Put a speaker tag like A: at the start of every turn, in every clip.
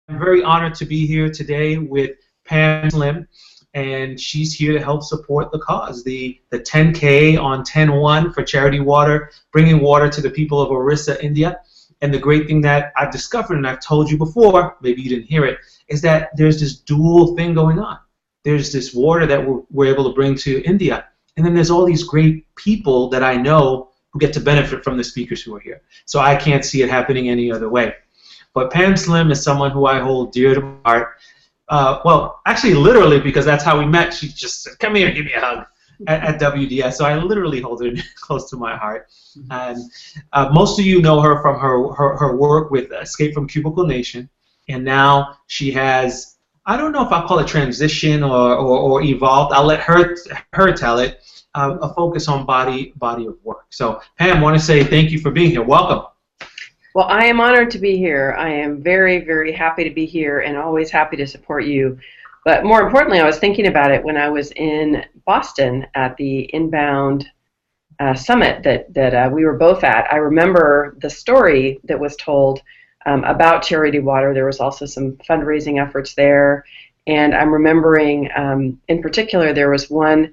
A: I'm very honored to be here today with Pam Slim, and she's here to help support the cause, the 10K on 10/1 for charity water, bringing water to the people of Orissa, India. And the great thing that I've discovered, and I've told you before, maybe you didn't hear it, is that there's this dual thing going on. There's this water that we're able to bring to India, and then there's all these great people that I know who get to benefit from the speakers who are here. So I can't see it happening any other way. But Pam Slim is someone who I hold dear to my heart. Well, actually, literally, because that's how we met. She just said, "Come here, give me a hug," at WDS. So I literally hold her close to my heart. And most of you know her from her work with Escape from Cubicle Nation, and now she has, I don't know if I'll call it transition or evolved. I'll let her tell it. A focus on body of work. So Pam, I want to say thank you for being here. Welcome.
B: Well, I am honored to be here. I am very, very happy to be here and always happy to support you. But more importantly, I was thinking about it when I was in Boston at the Inbound Summit that we were both at. I remember the story that was told about Charity Water. There was also some fundraising efforts there. And I'm remembering, in particular, there was one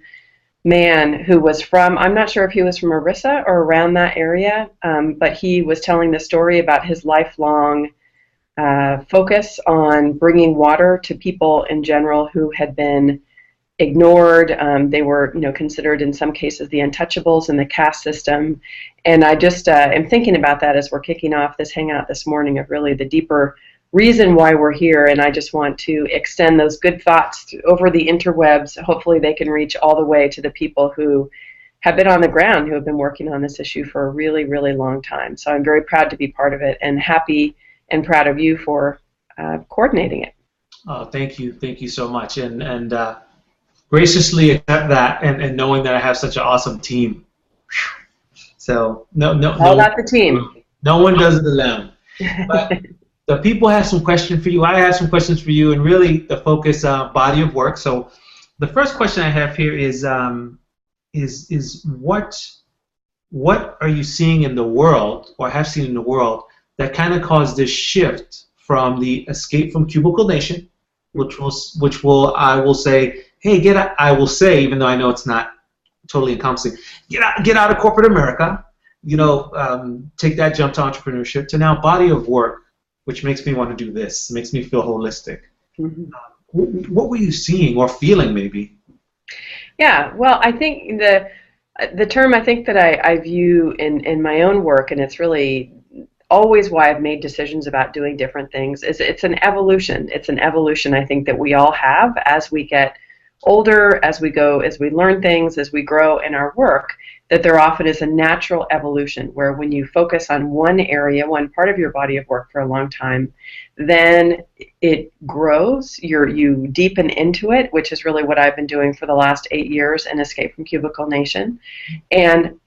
B: man who was from, I'm not sure if he was from Orissa or around that area, but he was telling the story about his lifelong focus on bringing water to people in general who had been ignored. They were, considered in some cases the untouchables in the caste system. And I just am thinking about that as we're kicking off this hangout this morning, of really the deeper reason why we're here, and I just want to extend those good thoughts over the interwebs. Hopefully they can reach all the way to the people who have been on the ground, who have been working on this issue for a really, really long time. So I'm very proud to be part of it, and happy and proud of you for coordinating it.
A: Oh, thank you so much, and graciously accept that, and knowing that I have such an awesome team. So
B: all about the team.
A: No one does it alone. But the people have some questions for you. I have some questions for you, and really the focus body of work. So the first question I have here is what are you seeing in the world, or have seen in the world, that kind of caused this shift from the Escape from Cubicle Nation, which will I will say, hey, get out, I will say, even though I know it's not totally encompassing, get out of corporate America, take that jump to entrepreneurship, to now body of work, which makes me want to do this, makes me feel holistic. Mm-hmm. What were you seeing or feeling, maybe?
B: Yeah, well, I think the term I think that I view in my own work, and it's really always why I've made decisions about doing different things, is it's an evolution. It's an evolution I think that we all have as we get older, as we learn things, as we grow in our work, that there often is a natural evolution where when you focus on one area, one part of your body of work for a long time, then it grows, you deepen into it, which is really what I've been doing for the last 8 years in Escape from Cubicle Nation. And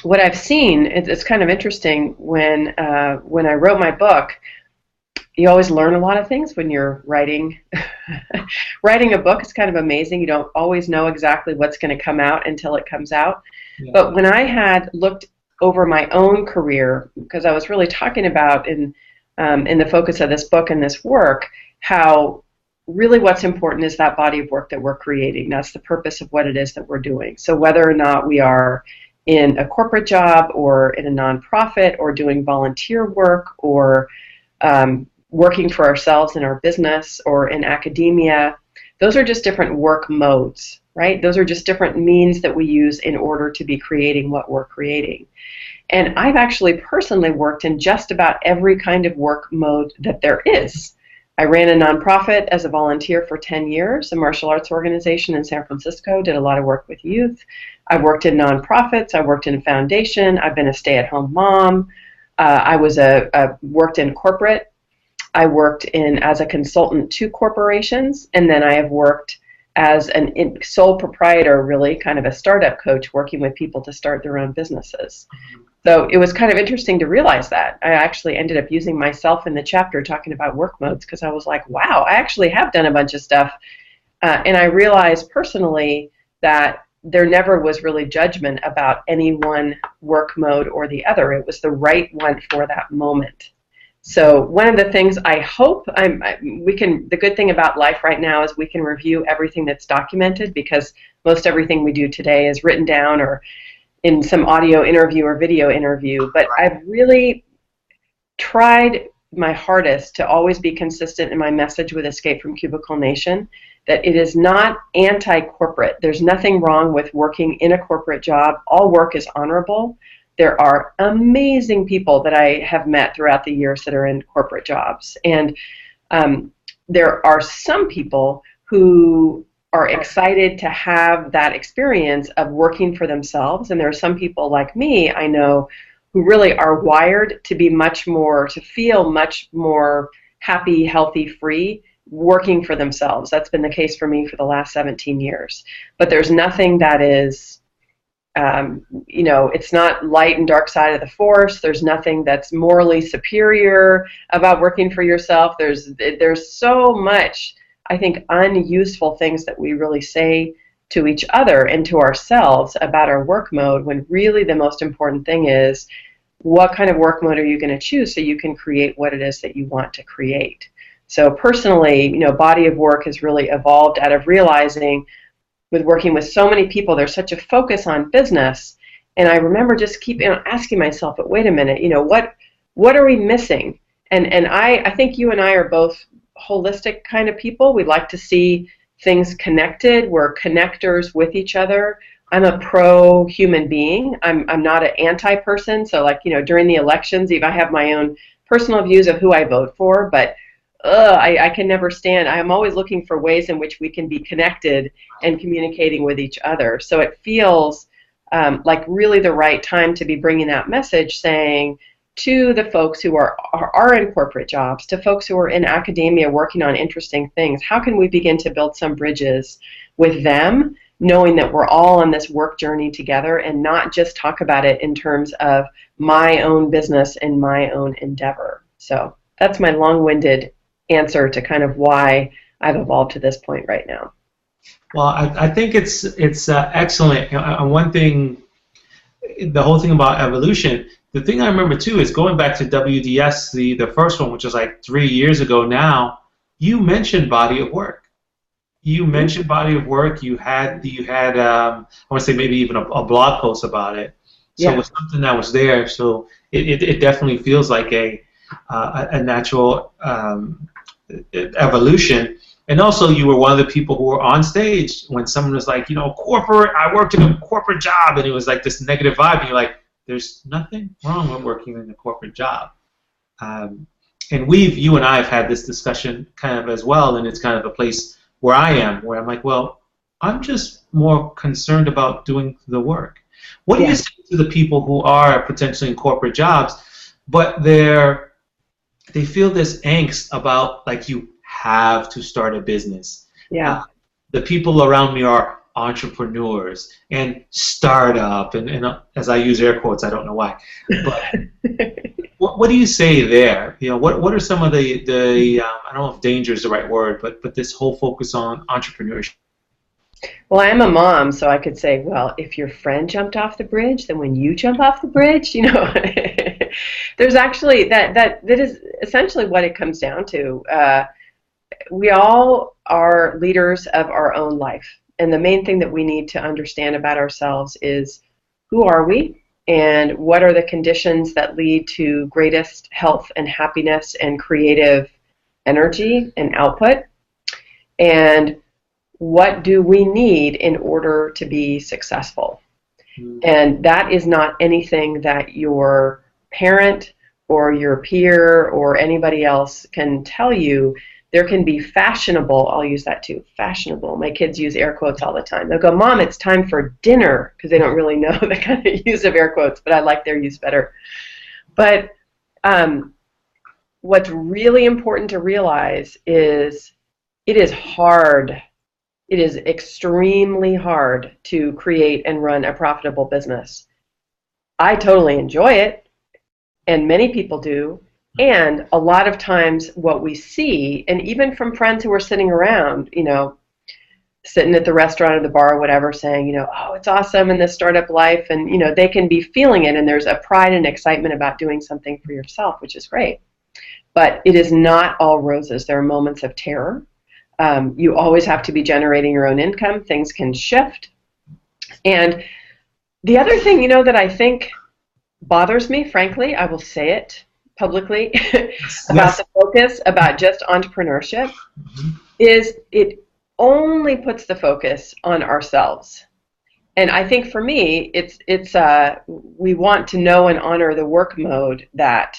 B: what I've seen, it's kind of interesting, when I wrote my book, you always learn a lot of things when you're writing a book. It's kind of amazing. You don't always know exactly what's going to come out until it comes out. Yeah. But when I had looked over my own career, because I was really talking about in the focus of this book and this work, how really what's important is that body of work that we're creating. That's the purpose of what it is that we're doing. So whether or not we are in a corporate job or in a nonprofit or doing volunteer work or working for ourselves in our business or in academia, those are just different work modes, right? Those are just different means that we use in order to be creating what we're creating. And I've actually personally worked in just about every kind of work mode that there is. I ran a nonprofit as a volunteer for 10 years, a martial arts organization in San Francisco, did a lot of work with youth. I've worked in nonprofits, I worked in a foundation, I've been a stay-at-home mom, I worked in corporate. I worked as a consultant to corporations, and then I have worked as a sole proprietor, really kind of a startup coach, working with people to start their own businesses. So it was kind of interesting to realize that. I actually ended up using myself in the chapter talking about work modes, because I was like, wow, I actually have done a bunch of stuff. And I realized personally that there never was really judgment about any one work mode or the other. It was the right one for that moment. So one of the things I hope the good thing about life right now is we can review everything that's documented, because most everything we do today is written down or in some audio interview or video interview. But I've really tried my hardest to always be consistent in my message with Escape from Cubicle Nation, that it is not anti-corporate. There's nothing wrong with working in a corporate job. All work is honorable. There are amazing people that I have met throughout the years that are in corporate jobs. And there are some people who are excited to have that experience of working for themselves. And there are some people like me, I know, who really are wired to be to feel much more happy, healthy, free, working for themselves. That's been the case for me for the last 17 years. But there's nothing that is, it's not light and dark side of the force. There's nothing that's morally superior about working for yourself. There's so much, I think, unuseful things that we really say to each other and to ourselves about our work mode, when really the most important thing is, what kind of work mode are you going to choose so you can create what it is that you want to create. So personally, body of work has really evolved out of realizing, with working with so many people, there's such a focus on business. And I remember just keep asking myself, but wait a minute, what are we missing? And I think you and I are both holistic kind of people. We like to see things connected. We're connectors with each other. I'm a pro-human being. I'm not an anti-person. So during the elections, even I have my own personal views of who I vote for, but I can never stand. I'm always looking for ways in which we can be connected and communicating with each other. So it feels like really the right time to be bringing that message, saying to the folks who are in corporate jobs, to folks who are in academia working on interesting things, how can we begin to build some bridges with them, knowing that we're all on this work journey together, and not just talk about it in terms of my own business and my own endeavor. So that's my long-winded answer to kind of why I've evolved to this point right now.
A: Well, I think it's excellent. And one thing, the whole thing about evolution, the thing I remember too is going back to WDS, the first one, which was like 3 years ago now. You mentioned body of work. You mentioned body of work. You had I want to say maybe even a blog post about it. So It was something that was there. So it definitely feels like a natural evolution. And also, you were one of the people who were on stage when someone was like, corporate. I worked in a corporate job, and it was like this negative vibe. And you're like, there's nothing wrong with working in a corporate job. And you and I have had this discussion kind of as well, and it's kind of a place where I am, where I'm like, well, I'm just more concerned about doing the work. What do you say to the people who are potentially in corporate jobs, but they feel this angst about, like, you have to start a business?
B: Yeah.
A: The people around me are entrepreneurs and startup, and as I use air quotes, I don't know why. But what do you say there? What are some of the I don't know if danger is the right word, but this whole focus on entrepreneurship?
B: Well, I'm a mom, so I could say, well, if your friend jumped off the bridge, then when you jump off the bridge, there's actually that is essentially what it comes down to. We all are leaders of our own life, and the main thing that we need to understand about ourselves is, who are we, and what are the conditions that lead to greatest health and happiness and creative energy and output, and what do we need in order to be successful. And that is not anything that your parent or your peer or anybody else can tell you. There can be fashionable, I'll use that too, fashionable. My kids use air quotes all the time. They'll go, Mom, it's time for dinner, because they don't really know the kind of use of air quotes, but I like their use better. But what's really important to realize is it is hard. It is extremely hard to create and run a profitable business. I totally enjoy it, and many people do. And a lot of times what we see, and even from friends who are sitting around, sitting at the restaurant or the bar or whatever, saying, oh, it's awesome in this startup life, and, they can be feeling it, and there's a pride and excitement about doing something for yourself, which is great. but it is not all roses. There are moments of terror. You always have to be generating your own income. Things can shift. And the other thing, that I think bothers me, frankly, I will say it publicly, about the focus, about just entrepreneurship, is it only puts the focus on ourselves. And I think for me, we want to know and honor the work mode that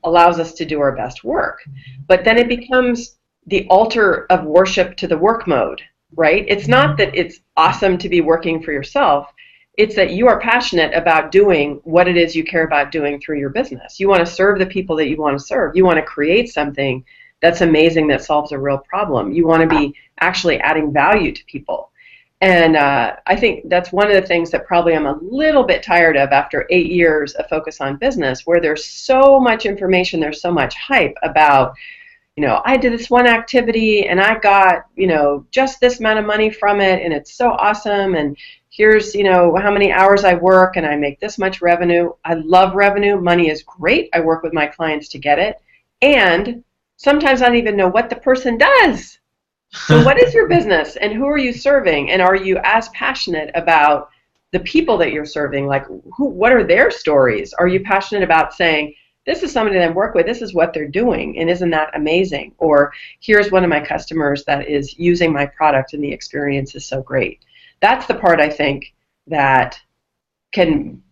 B: allows us to do our best work. But then it becomes the altar of worship to the work mode, right? It's not that it's awesome to be working for yourself. It's that you are passionate about doing what it is you care about doing through your business. You want to serve the people that you want to serve. You want to create something that's amazing that solves a real problem. You want to be actually adding value to people. And I think that's one of the things that probably I'm a little bit tired of after 8 years of focus on business, where there's so much information, there's so much hype about, I did this one activity and I got, just this amount of money from it and it's so awesome, and here's, how many hours I work and I make this much revenue. I love revenue. Money is great. I work with my clients to get it. And sometimes I don't even know what the person does. So what is your business and who are you serving? And are you as passionate about the people that you're serving? Like, what are their stories? Are you passionate about saying, this is somebody that I work with, this is what they're doing, and isn't that amazing? Or here's one of my customers that is using my product and the experience is so great. That's the part I think that can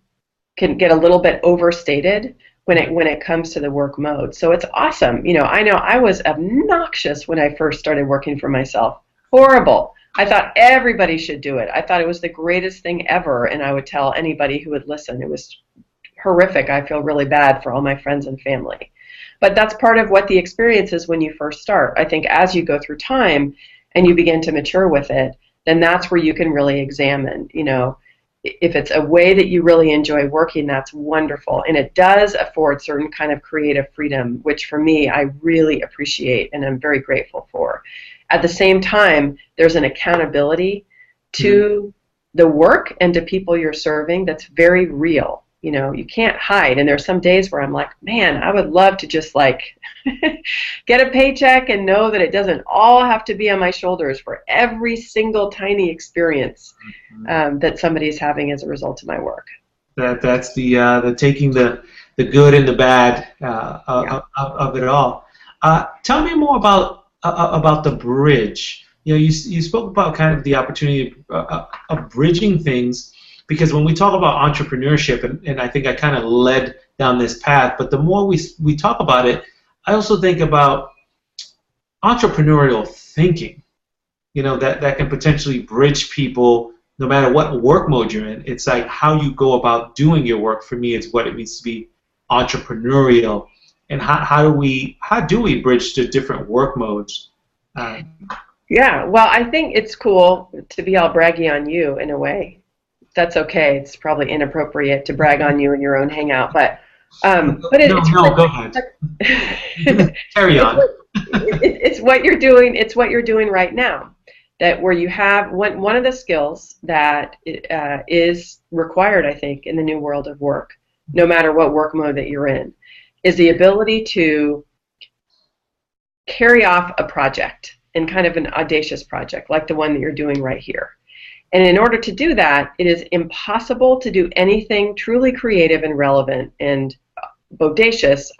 B: get a little bit overstated when it comes to the work mode. So it's awesome. I know I was obnoxious when I first started working for myself. Horrible. I thought everybody should do it. I thought it was the greatest thing ever, and I would tell anybody who would listen. It was horrific. I feel really bad for all my friends and family. But that's part of what the experience is when you first start. I think as you go through time and you begin to mature with it, then that's where you can really examine, if it's a way that you really enjoy working, that's wonderful. And it does afford certain kind of creative freedom, which for me, I really appreciate and I'm very grateful for. At the same time, there's an accountability to the work and to people you're serving that's very real. You can't hide. And there's some days where I'm like, man, I would love to just get a paycheck and know that it doesn't all have to be on my shoulders for every single tiny experience that somebody's having as a result of my work.
A: That's the taking the good and the bad of it all. Tell me more about the bridge. You spoke about kind of the opportunity of bridging things. Because when we talk about entrepreneurship, and I think I kind of led down this path, but the more we talk about it, I also think about entrepreneurial thinking, that can potentially bridge people no matter what work mode you're in. It's like how you go about doing your work, for me, is what it means to be entrepreneurial. And how do we bridge to different work modes?
B: Yeah, well, I think it's cool to be all braggy on you in a way. That's okay. It's probably inappropriate to brag on you in your own hangout, but
A: go ahead. Carry on.
B: It's what you're doing. It's what you're doing right now. That where you have one of the skills that is required, I think, in the new world of work, no matter what work mode that you're in, is the ability to carry off a project, and kind of an audacious project like the one that you're doing right here. And in order to do that, it is impossible to do anything truly creative and relevant and audacious,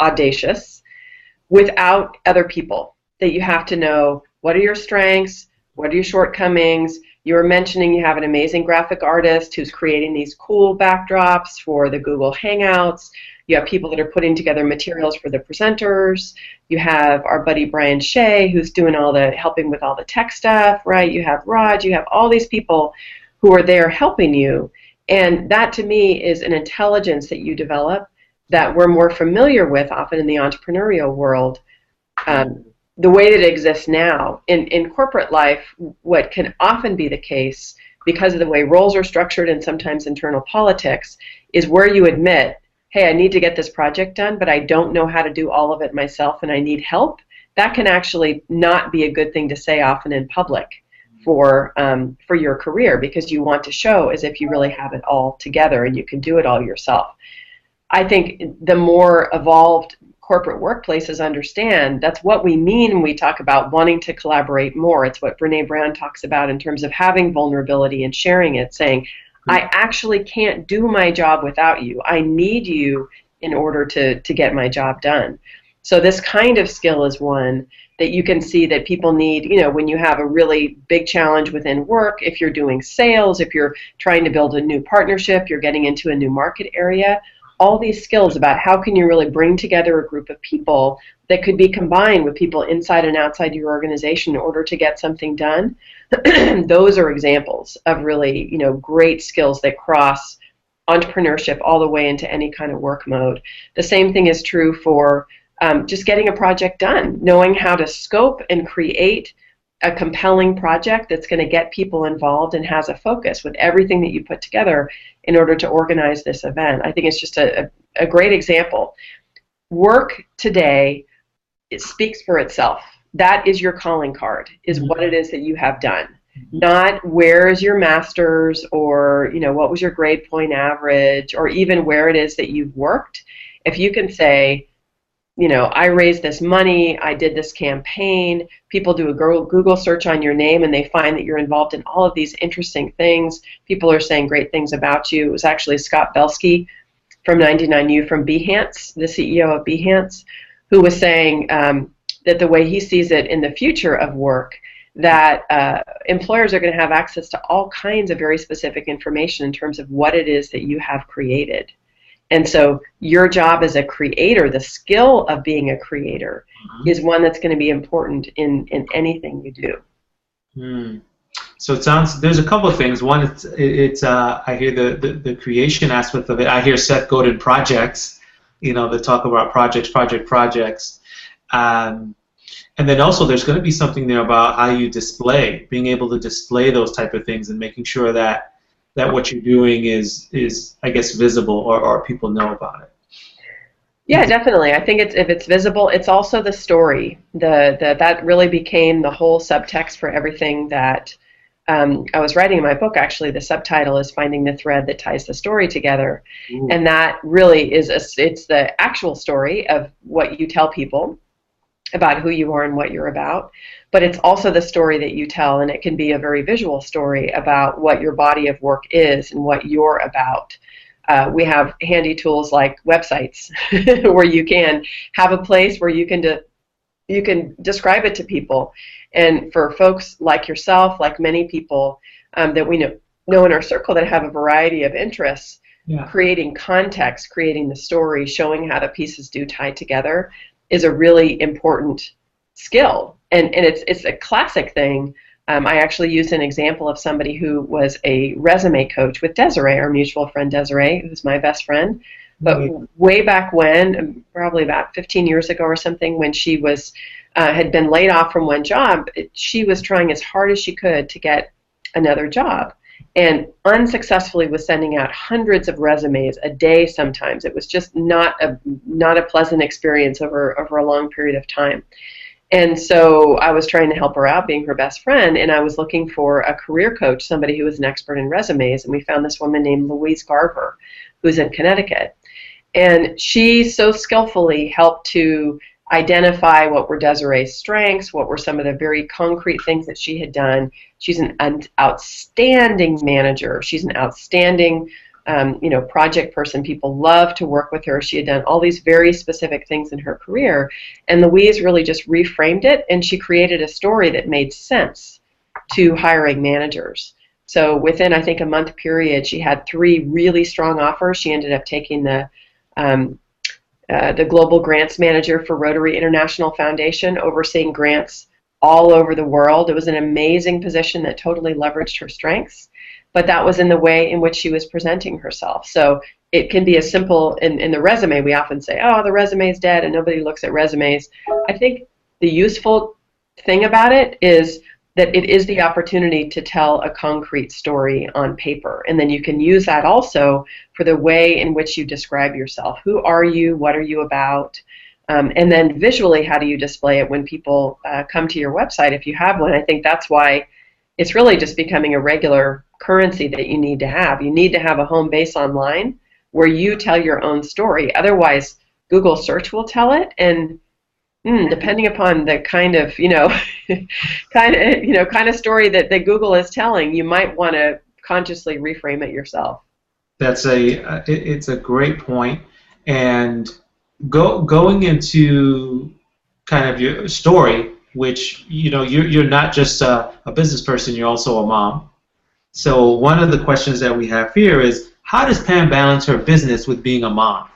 B: without other people. That you have to know, what are your strengths, what are your shortcomings. You were mentioning you have an amazing graphic artist who's creating these cool backdrops for the Google Hangouts. You have people that are putting together materials for the presenters. You have our buddy Brian Shea, who's doing helping with all the tech stuff, right? You have Raj, you have all these people who are there helping you. And that, to me, is an intelligence that you develop that we're more familiar with often in the entrepreneurial world. The way that it exists now. In corporate life, what can often be the case, because of the way roles are structured and sometimes internal politics, is where you admit, hey, I need to get this project done, but I don't know how to do all of it myself and I need help. That can actually not be a good thing to say often in public for your career, because you want to show as if you really have it all together and you can do it all yourself. I think the more evolved corporate workplaces understand that's what we mean when we talk about wanting to collaborate more. It's what Brene Brown talks about in terms of having vulnerability and sharing it, saying, I actually can't do my job without you. I need you in order to get my job done. So this kind of skill is one that you can see that people need, when you have a really big challenge within work, if you're doing sales, if you're trying to build a new partnership, you're getting into a new market area, all these skills about how can you really bring together a group of people that could be combined with people inside and outside your organization in order to get something done. Those are examples of really, great skills that cross entrepreneurship all the way into any kind of work mode. The same thing is true for just getting a project done, knowing how to scope and create a compelling project that's going to get people involved and has a focus with everything that you put together in order to organize this event. I think it's just a great example. Work today, it speaks for itself. That is your calling card, is what it is that you have done. Not where is your master's or, what was your grade point average or even where it is that you've worked. If you can say, I raised this money, I did this campaign, people do a Google search on your name and they find that you're involved in all of these interesting things. People are saying great things about you. It was actually Scott Belsky from 99U from Behance, the CEO of Behance, who was saying that the way he sees it in the future of work, that employers are going to have access to all kinds of very specific information in terms of what it is that you have created. And so your job as a creator, the skill of being a creator, is one that's going to be important in anything you do.
A: So it sounds, there's a couple of things. One, it's I hear the creation aspect of it. I hear Seth Godin projects, that talk about projects. And then also there's going to be something there about how you display, being able to display those type of things and making sure that what you're doing is I guess visible or people know about it.
B: Yeah, definitely. I think if it's visible, it's also the story. That really became the whole subtext for everything that I was writing in my book. Actually, the subtitle is Finding the Thread That Ties the Story Together. Ooh. And that really is it's the actual story of what you tell people about who you are and what you're about, but it's also the story that you tell, and it can be a very visual story about what your body of work is and what you're about. We have handy tools like websites where you can have a place where you can describe it to people. And for folks like yourself, like many people that we know in our circle that have a variety of interests, creating context, creating the story, showing how the pieces do tie together is a really important skill. And it's a classic thing. I actually used an example of somebody who was a resume coach with Desiree, our mutual friend Desiree, who's my best friend. But way back when, probably about 15 years ago or something, when she was had been laid off from one job, she was trying as hard as she could to get another job, and unsuccessfully was sending out hundreds of resumes a day sometimes. It was just not a pleasant experience over a long period of time. And so I was trying to help her out, being her best friend, and I was looking for a career coach, somebody who was an expert in resumes, and we found this woman named Louise Garver, who's in Connecticut. And she so skillfully helped to identify what were Desiree's strengths, what were some of the very concrete things that she had done. She's an outstanding manager. She's an outstanding project person. People love to work with her. She had done all these very specific things in her career, and Louise really just reframed it, and she created a story that made sense to hiring managers. So within, I think, a month period, she had 3 really strong offers. She ended up taking the global grants manager for Rotary International Foundation, overseeing grants all over the world. It was an amazing position that totally leveraged her strengths, but that was in the way in which she was presenting herself. So it can be as simple, in the resume, we often say, oh, the resume is dead and nobody looks at resumes. I think the useful thing about it is that it is the opportunity to tell a concrete story on paper, and then you can use that also for the way in which you describe yourself. Who are you? What are you about? And then visually, how do you display it when people come to your website, if you have one? I think that's why it's really just becoming a regular currency that you need to have. You need to have a home base online where you tell your own story. Otherwise, Google search will tell it, and depending upon the kind of kind of story that Google is telling, you might want to consciously reframe it yourself.
A: It's a great point. And going into kind of your story, which you're not just a business person, you're also a mom. So one of the questions that we have here is, how does Pam balance her business with being a mom?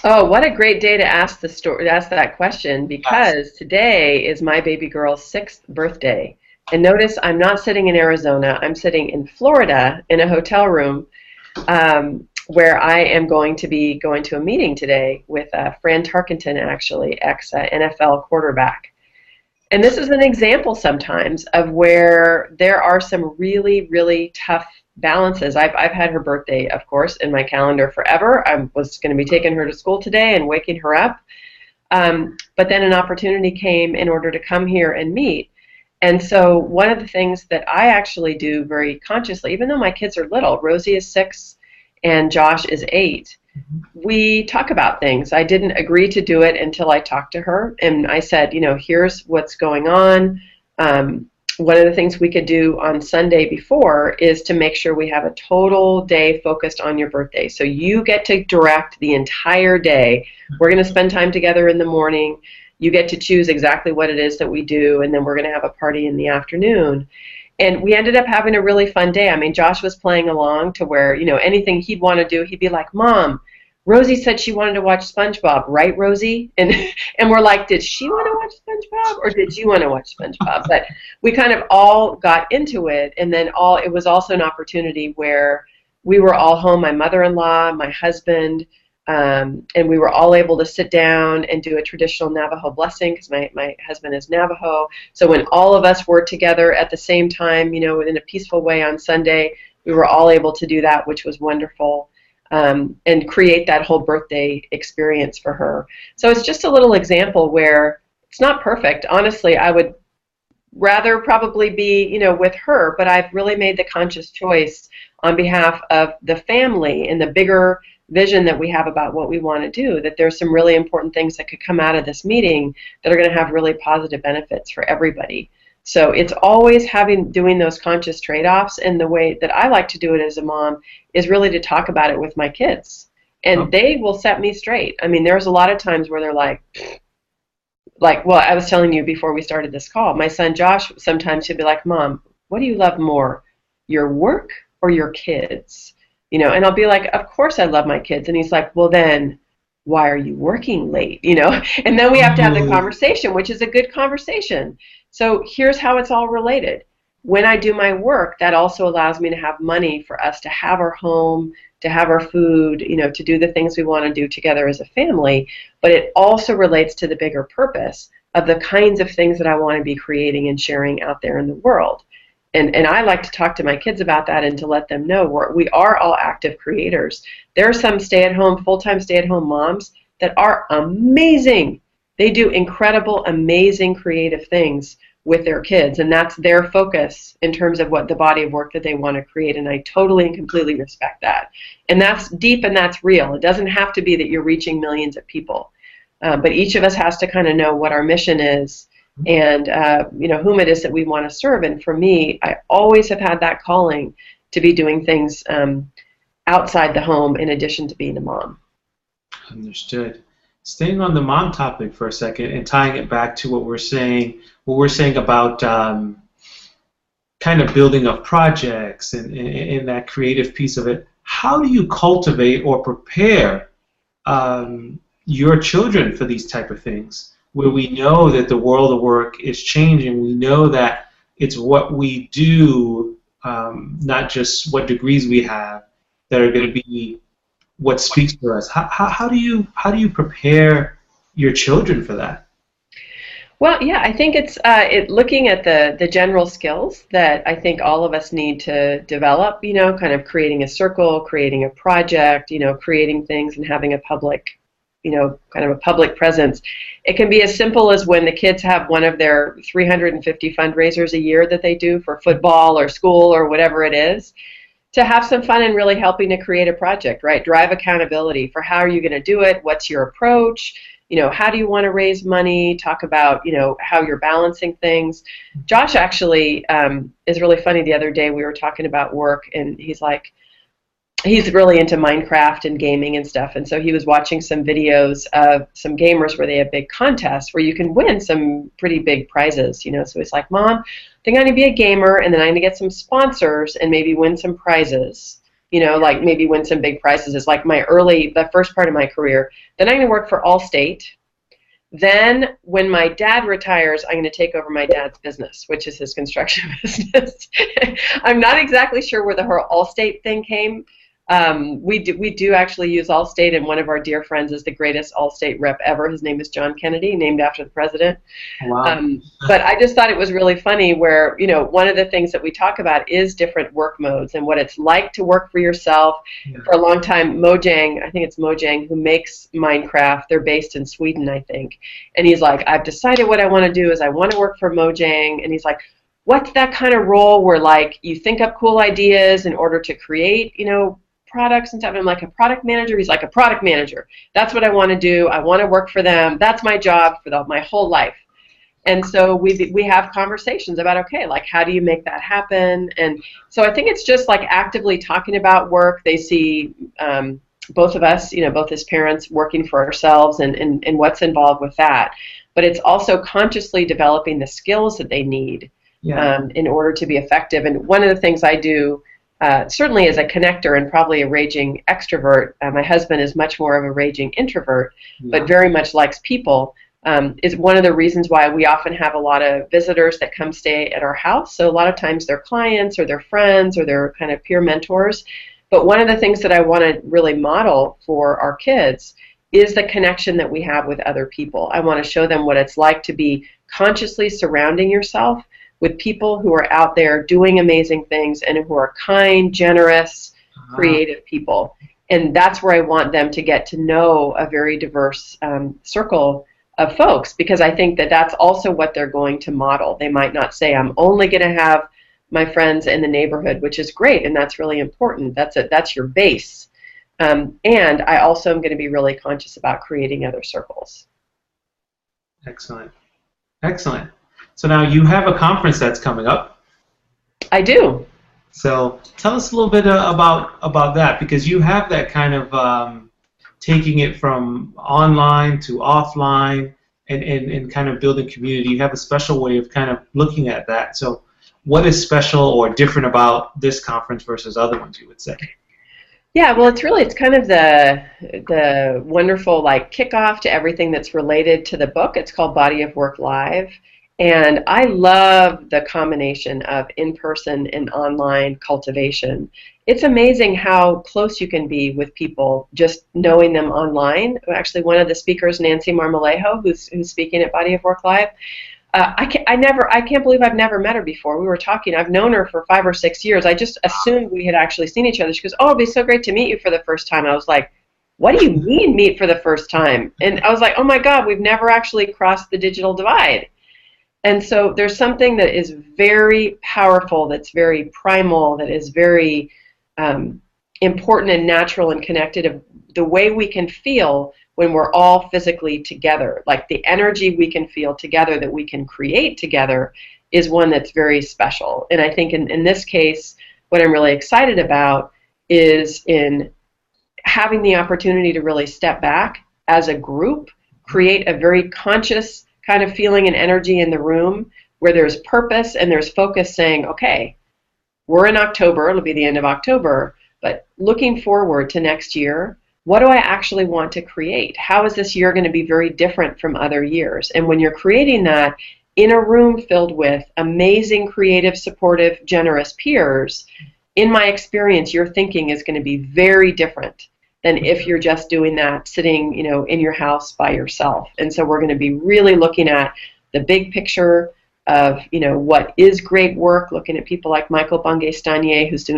B: Oh, what a great day to ask that question, because today is my baby girl's 6th birthday. And notice I'm not sitting in Arizona. I'm sitting in Florida in a hotel room where I am going to be going to a meeting today with Fran Tarkenton, actually, ex-NFL quarterback. And this is an example sometimes of where there are some really, really tough balances. I've had her birthday, of course, in my calendar forever. I was going to be taking her to school today and waking her up. But then an opportunity came in order to come here and meet. And so one of the things that I actually do very consciously, even though my kids are little, Rosie is 6 and Josh is 8, we talk about things. I didn't agree to do it until I talked to her, and I said, here's what's going on. One of the things we could do on Sunday before is to make sure we have a total day focused on your birthday. So you get to direct the entire day. We're going to spend time together in the morning. You get to choose exactly what it is that we do, and then we're going to have a party in the afternoon. And we ended up having a really fun day. I mean, Josh was playing along to where, anything he'd want to do, he'd be like, Mom, Rosie said she wanted to watch SpongeBob, right, Rosie? And we're like, did she want to watch SpongeBob, or did you want to watch SpongeBob? But we kind of all got into it, and then it was also an opportunity where we were all home, my mother-in-law, my husband, and we were all able to sit down and do a traditional Navajo blessing, because my husband is Navajo. So when all of us were together at the same time, in a peaceful way on Sunday, we were all able to do that, which was wonderful. And create that whole birthday experience for her. So it's just a little example where it's not perfect. Honestly, I would rather probably be, with her, but I've really made the conscious choice on behalf of the family and the bigger vision that we have about what we want to do, that there's some really important things that could come out of this meeting that are going to have really positive benefits for everybody. So it's always doing those conscious trade-offs, and the way that I like to do it as a mom is really to talk about it with my kids, and they will set me straight. I mean, there's a lot of times where they're like, well, I was telling you before we started this call, my son Josh, sometimes he'll be like, Mom, what do you love more, your work or your kids? And I'll be like, of course I love my kids. And he's like, well, then why are you working late? And then we have to have the conversation, which is a good conversation. So here's how it's all related. When I do my work, that also allows me to have money for us to have our home, to have our food, to do the things we want to do together as a family. But it also relates to the bigger purpose of the kinds of things that I want to be creating and sharing out there in the world. And I like to talk to my kids about that and to let them know we are all active creators. There are some full-time stay-at-home moms that are amazing. They do incredible, amazing, creative things with their kids, and that's their focus in terms of what the body of work that they want to create, and I totally and completely respect that. And that's deep and that's real. It doesn't have to be that you're reaching millions of people, but each of us has to kind of know what our mission is and whom it is that we want to serve. And for me, I always have had that calling to be doing things outside the home in addition to being a mom.
A: Understood. Staying on the mom topic for a second and tying it back to what we're saying about kind of building up projects and that creative piece of it, how do you cultivate or prepare your children for these type of things, where we know that the world of work is changing, we know that it's what we do, not just what degrees we have, that are going to be what speaks to us. How do you prepare your children for that?
B: Well, yeah, I think it's looking at the general skills that I think all of us need to develop, kind of creating a circle, creating a project, creating things and having a public, kind of a public presence. It can be as simple as when the kids have one of their 350 fundraisers a year that they do for football or school or whatever it is. to have some fun and really helping to create a project, right? Drive accountability for how are you going to do it? What's your approach? How do you want to raise money? Talk about, how you're balancing things. Josh actually is really funny. The other day we were talking about work, and he's really into Minecraft and gaming and stuff, and so he was watching some videos of some gamers where they have big contests where you can win some pretty big prizes, So he's like, Mom, I think I'm going to be a gamer, and then I'm going to get some sponsors and maybe win some prizes. Like maybe win some big prizes is like the first part of my career. Then I'm going to work for Allstate. Then when my dad retires, I'm going to take over my dad's business, which is his construction business. I'm not exactly sure where the whole Allstate thing came. We do actually use Allstate, and one of our dear friends is the greatest Allstate rep ever. His name is John Kennedy, named after the president.
A: Wow.
B: But I just thought it was really funny where, one of the things that we talk about is different work modes and what it's like to work for yourself. Yeah. For a long time, Mojang, I think it's Mojang, who makes Minecraft. They're based in Sweden, I think. And he's like, I've decided what I want to do is I want to work for Mojang. And he's like, what's that kind of role where, like, you think up cool ideas in order to create, products and stuff? And I'm like, a product manager? He's like, a product manager. That's what I want to do. I want to work for them. That's my job for my whole life. And so we have conversations about, okay, like, how do you make that happen? And so I think it's just like actively talking about work. They see both of us, both as parents working for ourselves and what's involved with that. But it's also consciously developing the skills that they need in order to be effective. And one of the things I do, certainly as a connector and probably a raging extrovert, my husband is much more of a raging introvert, but very much likes people, is one of the reasons why we often have a lot of visitors that come stay at our house. So a lot of times they're clients or they're friends or they're kind of peer mentors. But one of the things that I want to really model for our kids is the connection that we have with other people. I want to show them what it's like to be consciously surrounding yourself with people who are out there doing amazing things and who are kind, generous, creative people. And that's where I want them to get to know a very diverse circle of folks, because I think that that's also what they're going to model. They might not say, I'm only going to have my friends in the neighborhood, which is great, and that's really important. That's your base. And I also am going to be really conscious about creating other circles.
A: Excellent. Excellent. So now you have a conference that's coming up.
B: I do.
A: So tell us a little bit about that, because you have that kind of taking it from online to offline and kind of building community. You have a special way of kind of looking at that. So what is special or different about this conference versus other ones, you would say?
B: Yeah, well, it's kind of the wonderful kickoff to everything that's related to the book. It's called Body of Work Live. And I love the combination of in-person and online cultivation. It's amazing how close you can be with people just knowing them online. Actually, one of the speakers, Nancy Marmolejo, who's speaking at Body of Work Live, I can't believe I've never met her before. We were talking. I've known her for 5 or 6 years. I just assumed we had actually seen each other. She goes, "Oh, it'd be so great to meet you for the first time." I was like, "What do you mean meet for the first time?" And I was like, "Oh my God, we've never actually crossed the digital divide." And so there's something that is very powerful, that's very primal, that is very important and natural and connected of the way we can feel when we're all physically together. Like the energy we can feel together that we can create together is one that's very special. And I think in this case, what I'm really excited about is in having the opportunity to really step back as a group, create a very conscious kind of feeling and energy in the room where there's purpose and there's focus, saying, okay, we're in October, it'll be the end of October, but looking forward to next year, what do I actually want to create? How is this year going to be very different from other years? And when you're creating that in a room filled with amazing, creative, supportive, generous peers, in my experience, your thinking is going to be very different than if you're just doing that sitting, in your house by yourself. And so we're going to be really looking at the big picture of, what is great work, looking at people like Michael Bungay-Stanier, who's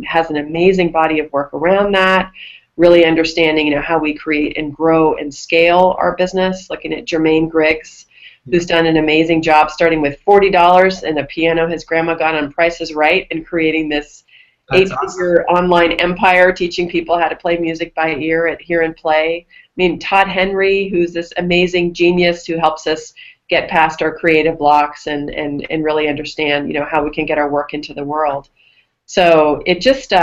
B: has an amazing body of work around that, really understanding, how we create and grow and scale our business, looking at Jermaine Griggs, who's done an amazing job starting with $40 and a piano his grandma got on Price is Right and creating this
A: That's awesome.
B: eight-figure online empire teaching people how to play music by ear at Hear and Play. I mean, Todd Henry, who's this amazing genius who helps us get past our creative blocks and really understand, how we can get our work into the world. So it just,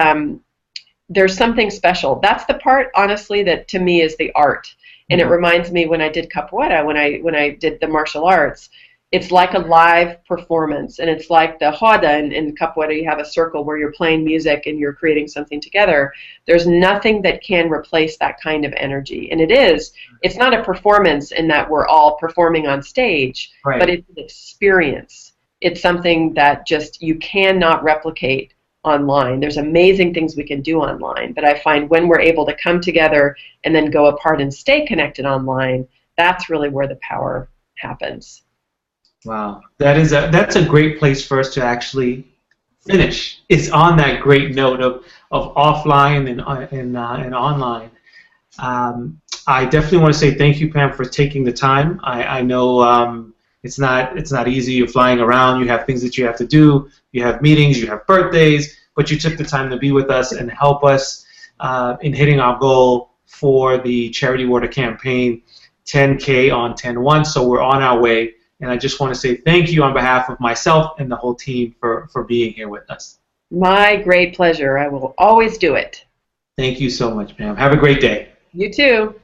B: there's something special. That's the part, honestly, that to me is the art. And it reminds me when I did capoeira, when I did the martial arts, it's like a live performance, and it's like the roda in capoeira. You have a circle where you're playing music and you're creating something together. There's nothing that can replace that kind of energy. And it's not a performance in that we're all performing on stage,
A: Right.
B: but it's an experience. It's something that just you cannot replicate online. There's amazing things we can do online, but I find when we're able to come together and then go apart and stay connected online, that's really where the power happens.
A: Wow, that's a great place for us to actually finish. It's on that great note of offline and online. I definitely want to say thank you, Pam, for taking the time. I know it's not easy. You're flying around. You have things that you have to do. You have meetings. You have birthdays. But you took the time to be with us and help us in hitting our goal for the Charity Water campaign, 10K on 10/1. So we're on our way. And I just want to say thank you on behalf of myself and the whole team for being here with us.
B: My great pleasure. I will always do it.
A: Thank you so much, Pam. Have a great day.
B: You too.